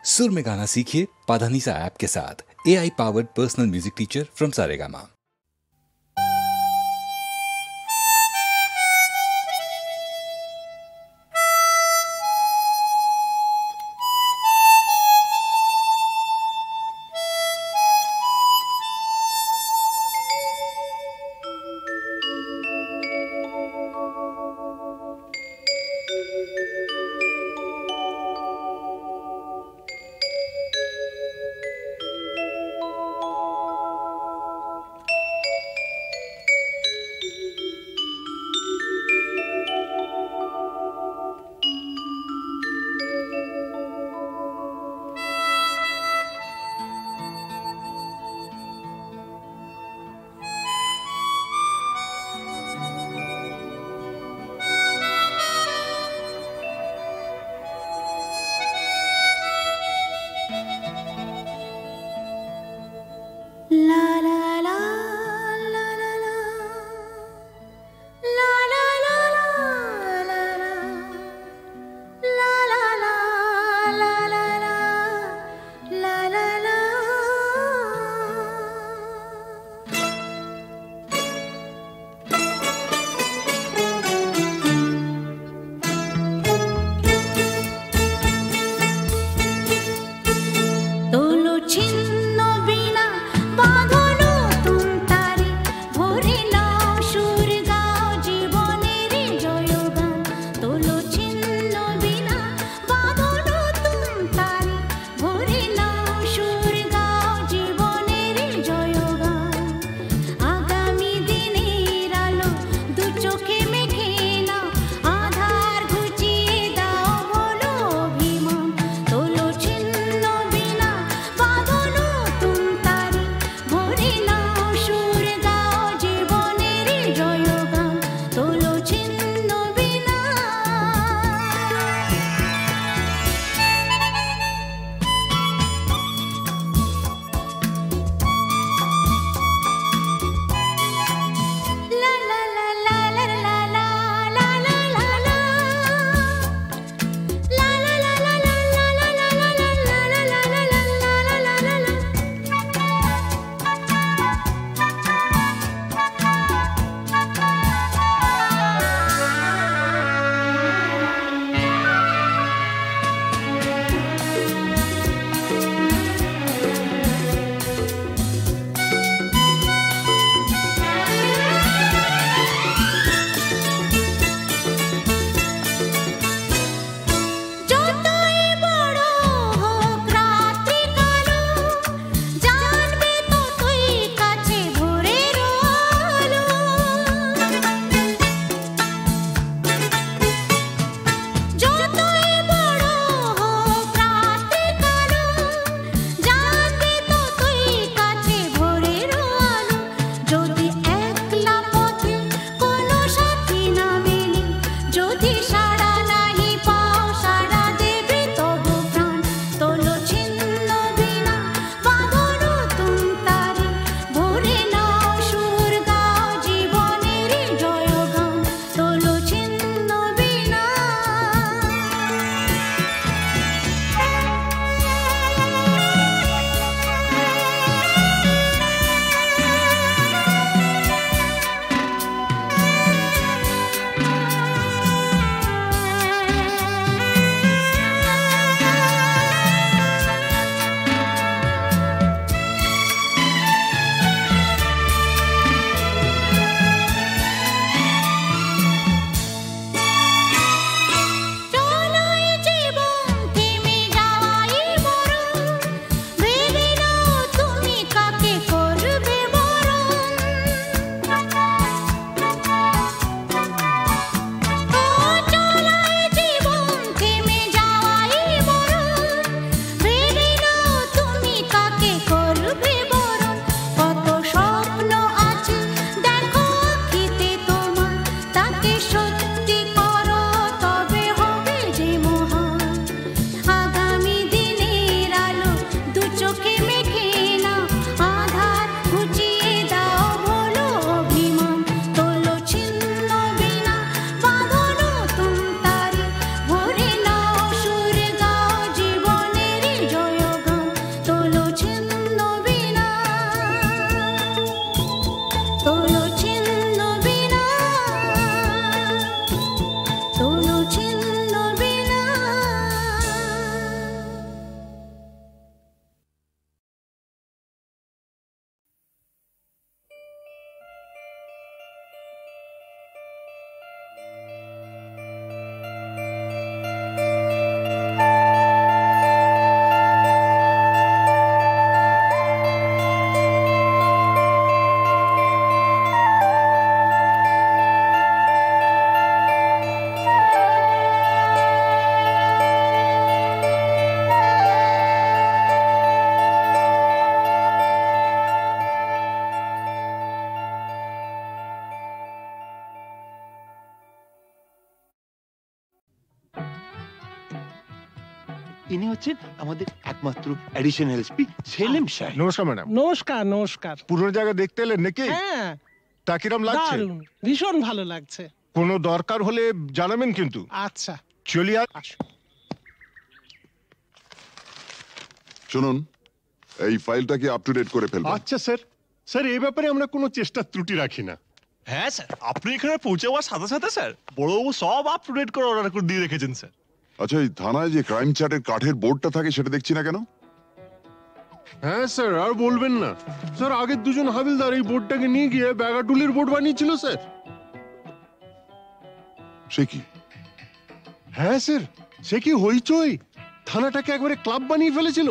सुर में गाना सीखिए पाधानीसा ऐप के साथ। AI powered personal music teacher from Saregama. ইনি হচ্ছেন আমাদের একমাত্র অ্যাডিশনাল এসপি সেলিম সাহেব। নমস্কার ম্যাডাম। নমস্কার নমস্কার। পুরনো জায়গা দেখতে এলেন নাকি? হ্যাঁ, তা কিরম লাগছে? দারুণ, ভীষণ ভালো লাগছে। কোনো দরকার হলে জানাবেন কিন্তু। আচ্ছা চলিয়ে আসুন। শুনুন, এই ফাইলটা কি আপ টু ডেট করে ফেলবেন? আচ্ছা স্যার। স্যার এই ব্যাপারে আমরা কোনো চেষ্টা ত্রুটি রাখি না। হ্যাঁ স্যার, আপনি এখানে পৌঁছে যাওয়ার সাথে সাথে স্যার বড়বাবু সব আপ টু ডেট করে অর্ডার করে দিয়ে রেখেছেন স্যার। আচ্ছা, এই থানায় যে ক্রাইম চ্যাটের কাঠের বোর্ডটা থাকে সেটা দেখছি না কেন? হ্যাঁ স্যার, আর বলবেন না স্যার, আগের দুজন হাবিলদার এই বোর্ডটাকে নিয়ে গিয়ে ব্যাগাটুলির বোর্ড বানিয়েছিল স্যার। সে কি? হ্যাঁ স্যার, সে কি হইচই, থানাটাকে একবারে ক্লাব বানিয়ে ফেলেছিল।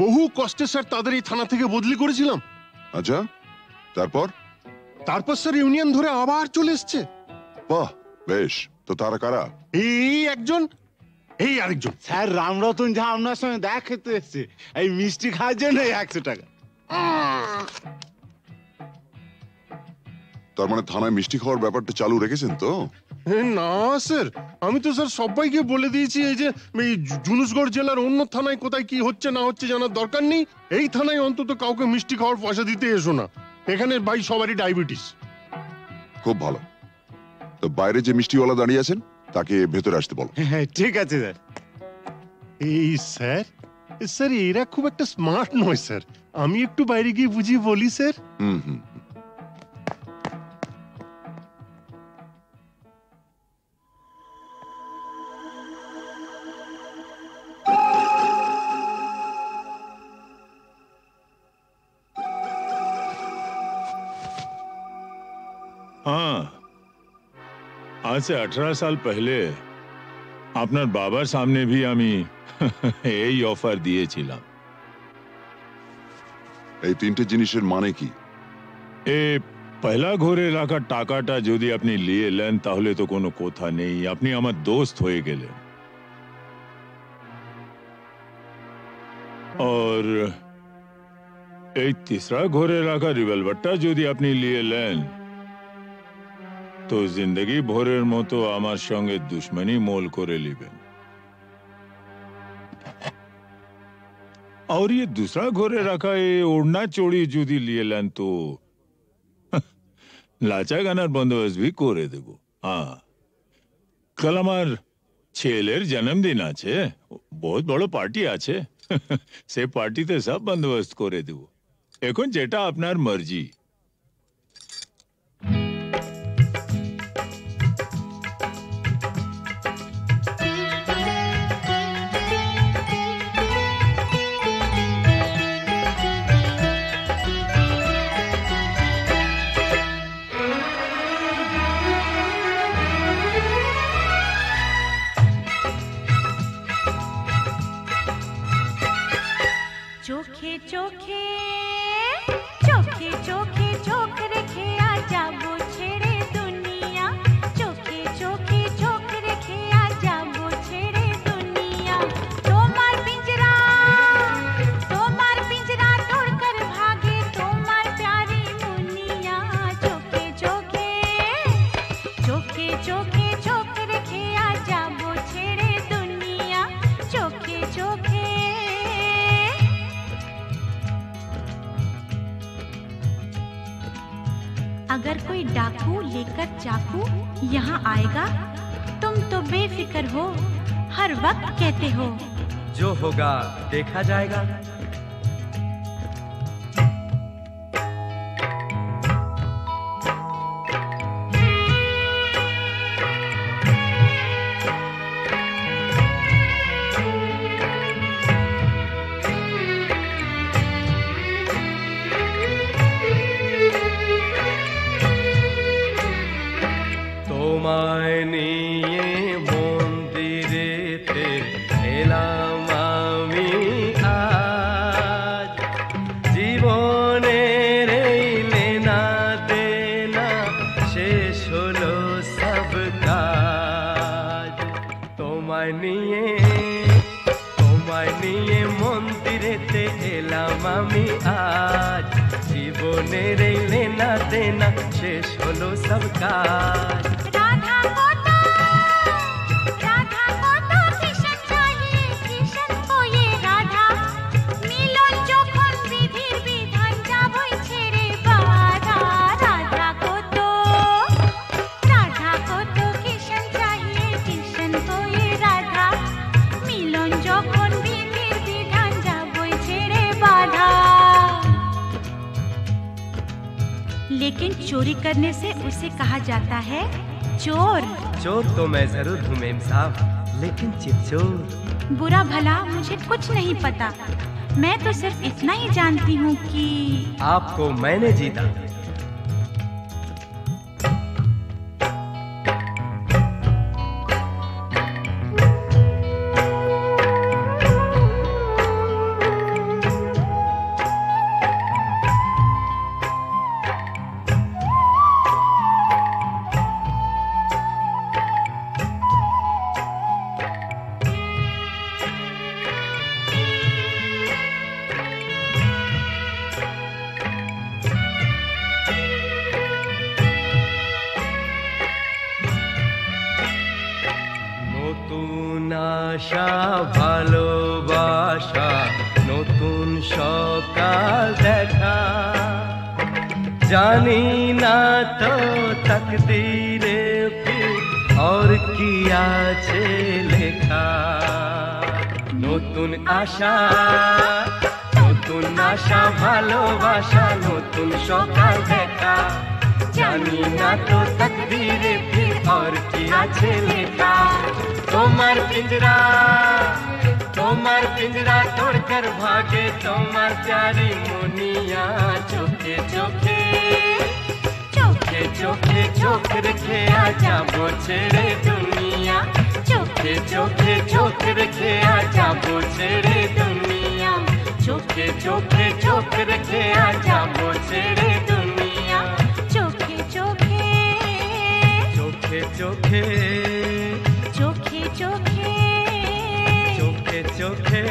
বহু কষ্টে স্যার তাদের এই থানা থেকে বদলি করেছিলাম। আচ্ছা, তারপর? তারপর স্যার ইউনিয়ন ধরে আবার চলে এসছে। বাহ, বেশ। তো তারা কারা? এই একজন, এই আরেকজন। স্যার রামরতন যা আপনার সঙ্গে দেখা খেতে এসছে এই মিষ্টি খাওয়ার জন্য 100 টাকা। তার মানে থানায় মিষ্টি খাওয়ার ব্যাপারটা চালু রেখেছেন তো? না স্যার, আমি তো স্যার সবাইকে বলে দিয়েছি এই যে এই জুনুসগড় জেলার অন্য থানায় কোথায় কি হচ্ছে না হচ্ছে জানার দরকার নেই। এই থানায় অন্তত কাউকে মিষ্টি খাওয়ার পয়সা দিতে এসো না। এখানে ভাই সবারই ডায়াবেটিস। খুব ভালো। তো বাইরে যে মিষ্টিওয়ালা দাঁড়িয়ে আছেন তাকে ভেতরে আসতে বলো। হ্যাঁ ঠিক আছে স্যার। এই স্যার, স্যার এরা খুব একটা স্মার্ট নয় স্যার, আমি একটু বাইরে গিয়ে বুঝিয়ে বলি স্যার। হুম হুম। हाँ, आज से 18 साल पहले আপনার বাবার সামনে भी আমি এই অফার দিয়েছিলাম। এই তিনটে জিনিসের মানে কি? এই পয়লা ঘরে রাখা টাকাটা যদি আপনি নিয়ে নেন তাহলে তো কোনো কথা নেই, আপনি আমার দোস্ত হয়ে গেলেন। और এই तीसरा ঘরে রাখা রিভলভারটা যদি আপনি নিয়ে নেন তো जिंदगी ভরের মতো আমার সঙ্গে দুশমনি মোল করে নেবেন। और ये दूसरा घरे रखा ये ओढ़ना चोड़ी जुदी लिए लेन तो लाचा गानार बंदोबस्त भी करे देबो। हाँ, कल আমার ছেলের জন্মদিন আছে, বহুত বড় পার্টি আছে, সে পার্টিতে সব বন্দোবস্ত করে দেব। এখন যেটা আপনার মর্জি। চোখে চোখে চোখে চোখে চোখ রেখে আজ যাবো ছেড়ে দুনিয়া, চোখে চোখে চোখ রেখে আজ যাবো ছেড়ে দুনিয়া। তোমার পিंजरा तोड़कर भागे তোমার प्यारी मुनिया, চোখে চোখে চোখে চোখে চোখ রেখে আজ যাবো ছেড়ে দুনিয়া, চোখে চোখে। अगर कोई डाकू लेकर चाकू यहाँ आएगा तुम तो बेफिक्र हो, हर वक्त कहते हो जो होगा देखा जाएगा। তোমায় নিয়ে মন্দিরেতে এলাম আমি আজ, জীবনের এই লেনা দেনা শেষ হলো সব কাজ। তোমায় নিয়ে মন্দিরেতে এলাম আমি আজ, জীবনের এই লেনা দেনা শেষ হলো সব কাজ। राधा को तो किशन चाहिए, किशन लेकिन चोरी करने से उसे कहा जाता है चोर। चोर तो मैं जरूर हूँ मेम साहब, लेकिन चितचोर। बुरा भला मुझे कुछ नहीं पता, मैं तो सिर्फ इतना ही जानती हूँ कि आपको मैंने जीता। আশা ভালোবাসা নতুন সকাল দেখা, জানি না তো তকদীরে ফির और কি আছে লেখা। নতুন আশা ভালোবাসা নতুন সকাল দেখা, জানি না তো তকদীরে ফির और কি আছে লেখা। তোমার পিঞ্জরা तोड़कर भागे তোমার प्यारी मुनिया, चोखे चोखे चोखे चोखे चोख रखे आजा वो छेड़े दुनिया, चोखे चोखे चोख रखे आजा वो छेड़े दुनिया, चोखे चोखे चोख रखे आजा वो छेड़े दुनिया, चोखे चोखे चोखे चोखे चोखे चोखे चोखे चोखे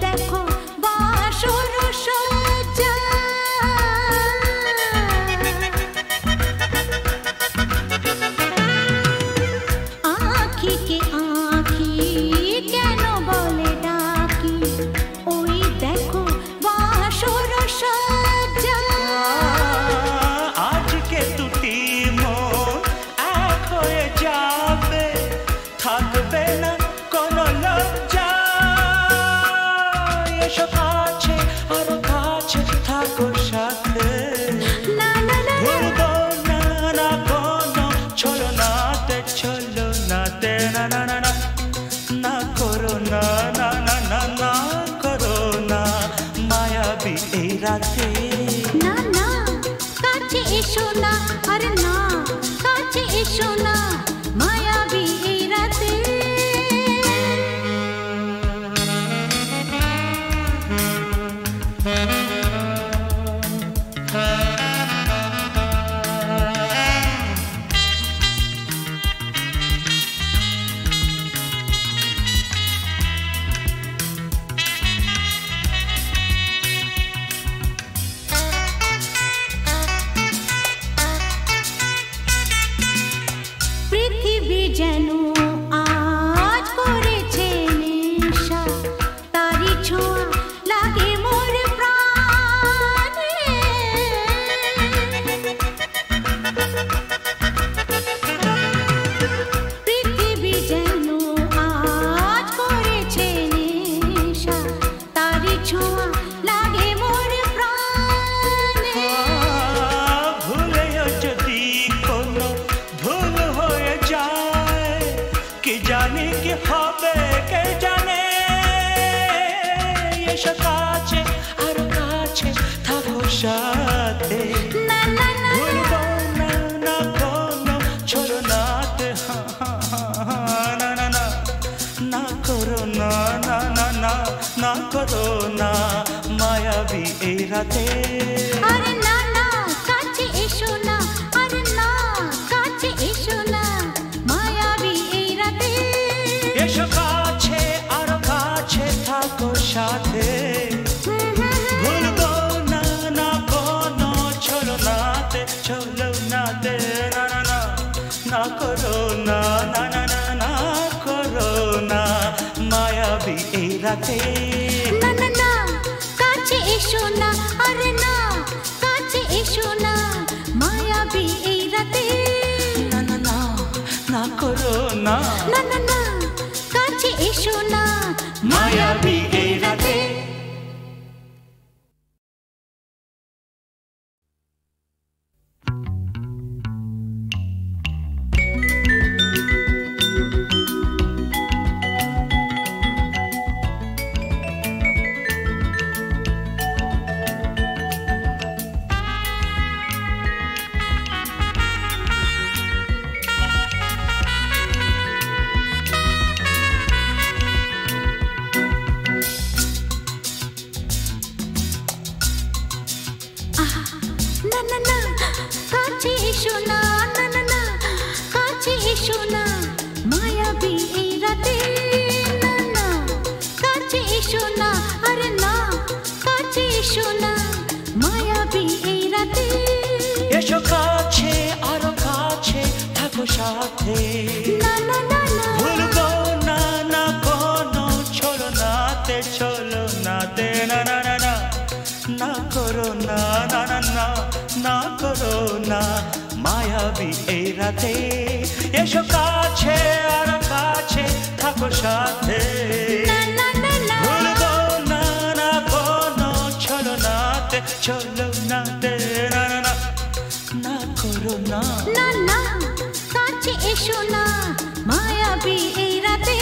দেখো বাসর সজ এসো না আরে না কাছে এসো না মায়াবী এই রাতে পৃথিবী যেন আজ করেছে নেশা তারি ছোঁয়া লাগে মোর প্রাণে পৃথিবী যেন আজ করেছে নেশা তারি ছোঁয়া লাগে মোর প্রাণে ভুলেও যদি কোনো ভুল হয়ে যায় কি জানি কি হবে কে জানে এসো কাছে আর কাছে থাকো সাথে না না না ভুলবো না না কোনো ছলনাতে না না না না করো না না না না না করো না মায়াবী এই রাতে আরে না না কাছে এসো না আরে না কাছে এসো না মায়াবী এই রাতে এসো কাছে আর কাছে থাকো সাথে ভুলবো না না কোনো ছলনাতে ছলনাতে না না না না করো না না না না না করো না মায়াবী এই রাতে না না না কাছে এসো না আরে না কাছে এসো না মায়াবী এই রাতে না না না না করো না না না না কাছে এসো না মায়াবী এই রাতে না না না কাছে এসো না না না না কাছে এসো না মায়াবী এই রাতে না না কাছে এসো না আরে না কাছে এসো না মায়াবী এই রাতে এসো কাছে আর কাছে থাকো সাথে না না না না ভুলবো না না কোনো ছলনাতে ছলনাতে না না না না না করো না না না না না করো না মায়াবী এই রাতে এসো কাছে আর কাছে থাকো সাথে না না না না ভুলবো না না কোনো ছলনাতে ছলনাতে না না না না করো না না না কাছে এসো না মায়াবী এই রাতে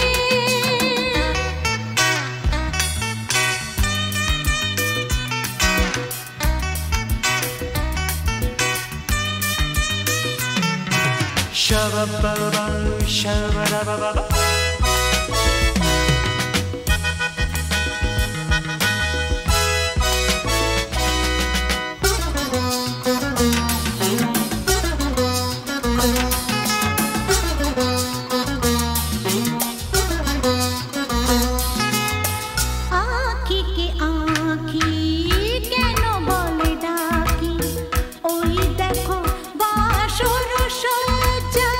Shabba-ba-ba, shabba-da-ba-ba-ba. আঁখি কে আঁখি কেন বলে ডাকি ওই দেখো বাসর সজ্জা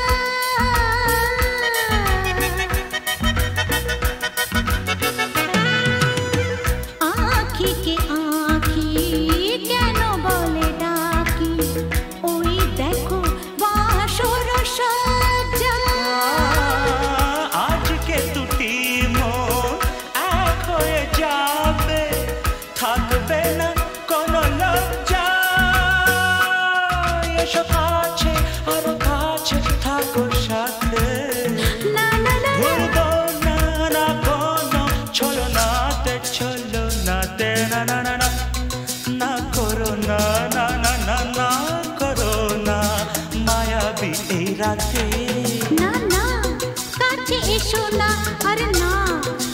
না আরে না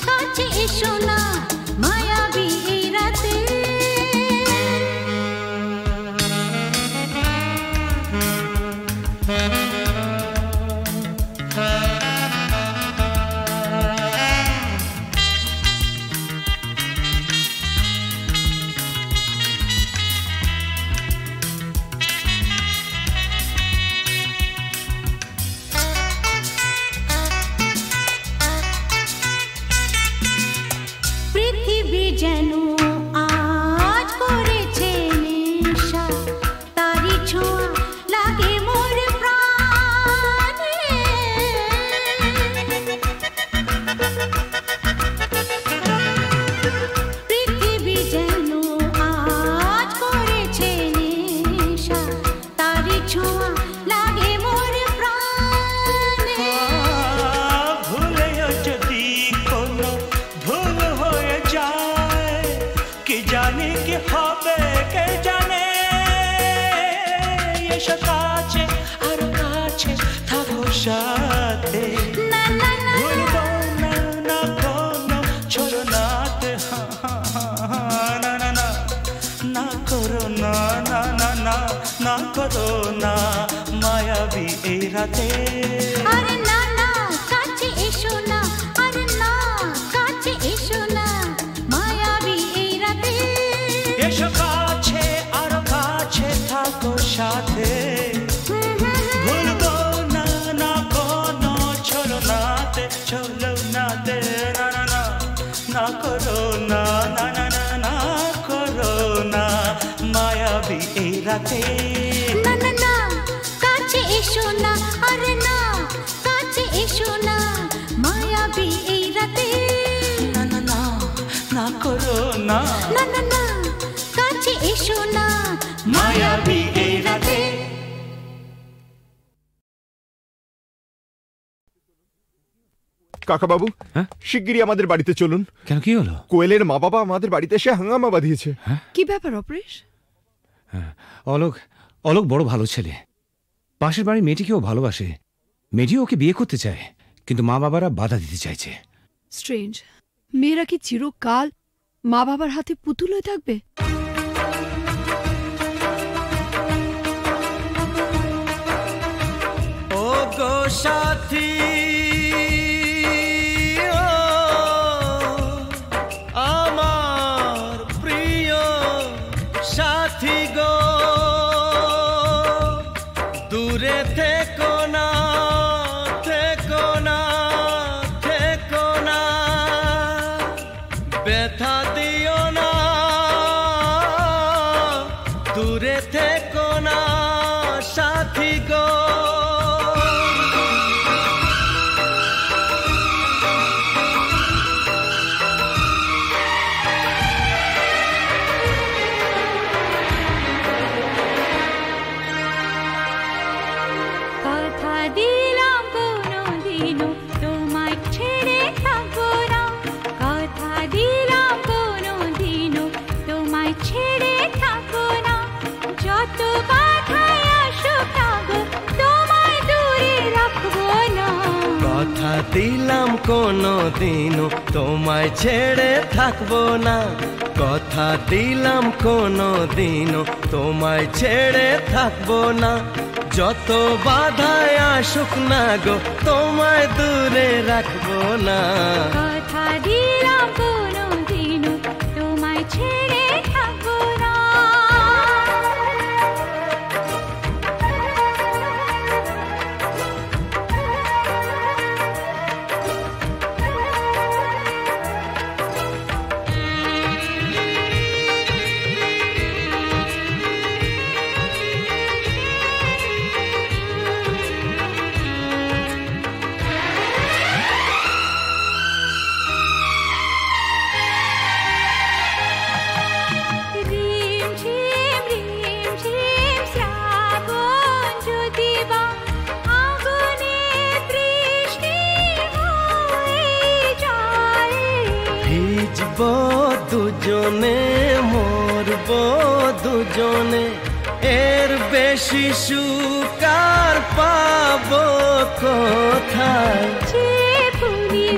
কাছে এসো না মায়াবী এই রাতে পৃথিবী যেন আজ করেছে নেশা তারি ছোঁয়া লাগে মোর প্রাণে পৃথিবী যেন আজ করেছে নেশা তারি ছোঁয়া লাগে মোর প্রাণে ভুলেও যদি কোনো ভুল হয়ে যায় কি জানি কি হবে কে জানে এসো কাছে আরো কাছে থাকো সাথে না না না ভুলবো না না কোনো ছলনাতে না না না না করো না না না না না করো না মায়াবী এই রাতে আরে না না কাছে এসো না আরে না কাছে এসো না মায়াবী এই রাতে এসো কাছে আরো কাছে থাকো সাথে ভুলবো না না কোনো ছলনাতে ছলনাতে না না না না করো না না না না না করো না মায়াবী এই রাতে না না না কাছে এসো না আরে না কাছে এসো না মায়াবী এই রাতে না না না না করো না না না না কাছে এসো না মায়াবী এই রাতে কাকা বাবু, শিগগিরই আমাদের বাড়িতে চলুন। কেন, কি হলো? কোয়েলের মা বাবা আমাদের বাড়িতে এসে হাঙ্গামা বাঁধিয়েছে। কি ব্যাপার অপরেশ? অলোক অলোক বড় ভালো ছেলে, পাশের বাড়ির মেয়েটিকেও ভালোবাসে, মেয়েটিও ওকে বিয়ে করতে চায়, কিন্তু মা বাবারা বাধা দিতে চাইছে। স্ট্রেঞ্জ, মেয়েরা কি চিরকাল মা বাবার হাতে পুতুল হয়ে থাকবে? ও গো সাথী, আমার প্রিয় সাথী গো, দূরে থেকো না, থেকো না, থেকো না, ব্যথা দিও না, দূরে থেকো না সাথী গো। কথা দিলাম কোনোদিনও তোমায় ছেড়ে থাকবো না, কথা দিলাম কোনোদিনও তোমায় ছেড়ে থাকবো না, যত বাধাই আসুক না গো তোমায় দূরে রাখবো না। কথা দিলাম কোনোদিনও তোমায় ছেড়ে থাকবো না, কথা দিলাম কোনোদিনও তোমায় ছেড়ে থাকবো না, যত বাধায় আসুক না গো তোমায় দূরে রাখবো না। কথা দিলাম কোনোদিনও তোমায় ছেড়ে থাকবো না। দুজনে মরবো দুজনে, এর বেশি সুখ আর পাবো কোথায়? যে ফুলি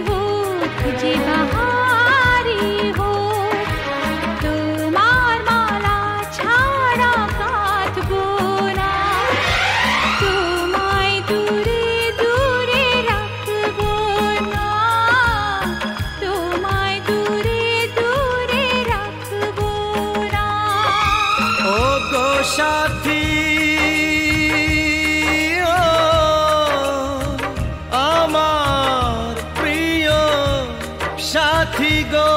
সাথী গো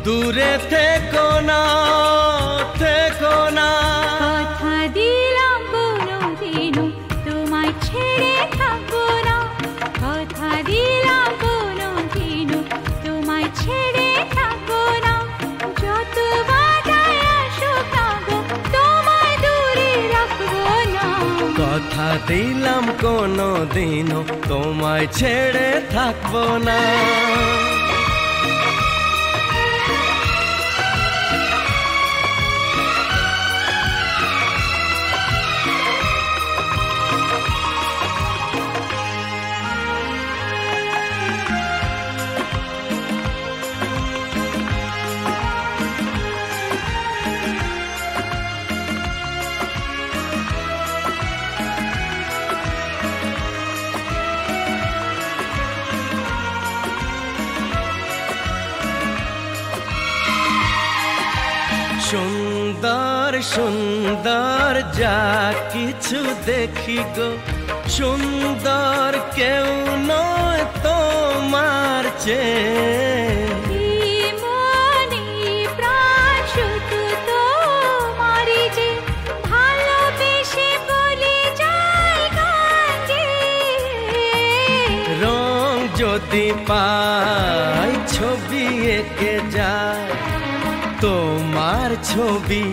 দূরে থেকো না থেকো না কথা দিলাম কোনোদিনও তোমায় ছেড়ে থাকবো না কথা দিলাম কোনোদিনও তোমায় ছেড়ে থাকবো না যত বাধায় আসুক না গো তোমায় দূরে রাখবো না কথা দিলাম কোনোদিনও তোমায় ছেড়ে থাকবো না সুন্দর সুন্দর যা কিছু দেখি গো সুন্দর কেউ নয় তোমার চেয়ে মনে প্রাণ শুধু তোমারই যে ভালোবেসে বলে যায় গান রং যদি পাই ছবি এঁকে যায় তোমার ছবি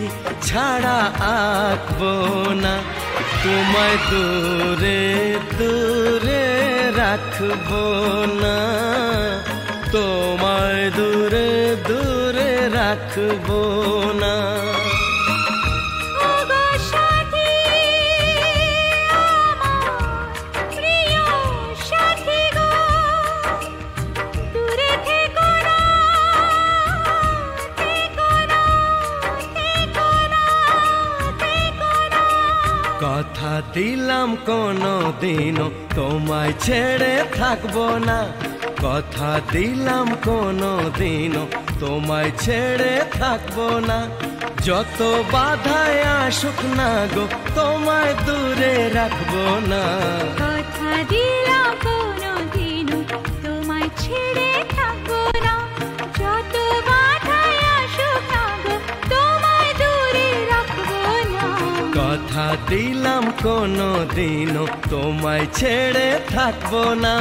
ছাড়া আঁকবো না তোমায় দূরে দূরে রাখবো না তোমায় দূরে দূরে রাখবো না কথা দিলাম কোনোদিনও তোমায় ছেড়ে থাকবো না কথা দিলাম কোনোদিনও তোমায় ছেড়ে থাকবো না যত বাধায় আসুক না গো তোমায় দূরে রাখবো না কথা দিলাম কোনোদিনও তোমায় ছেড়ে থাকবো না যত বাধায় আসুক না গো তোমায় দূরে রাখবো না কথা দিলাম কোনোদিনও তোমায় ছেড়ে থাকবো না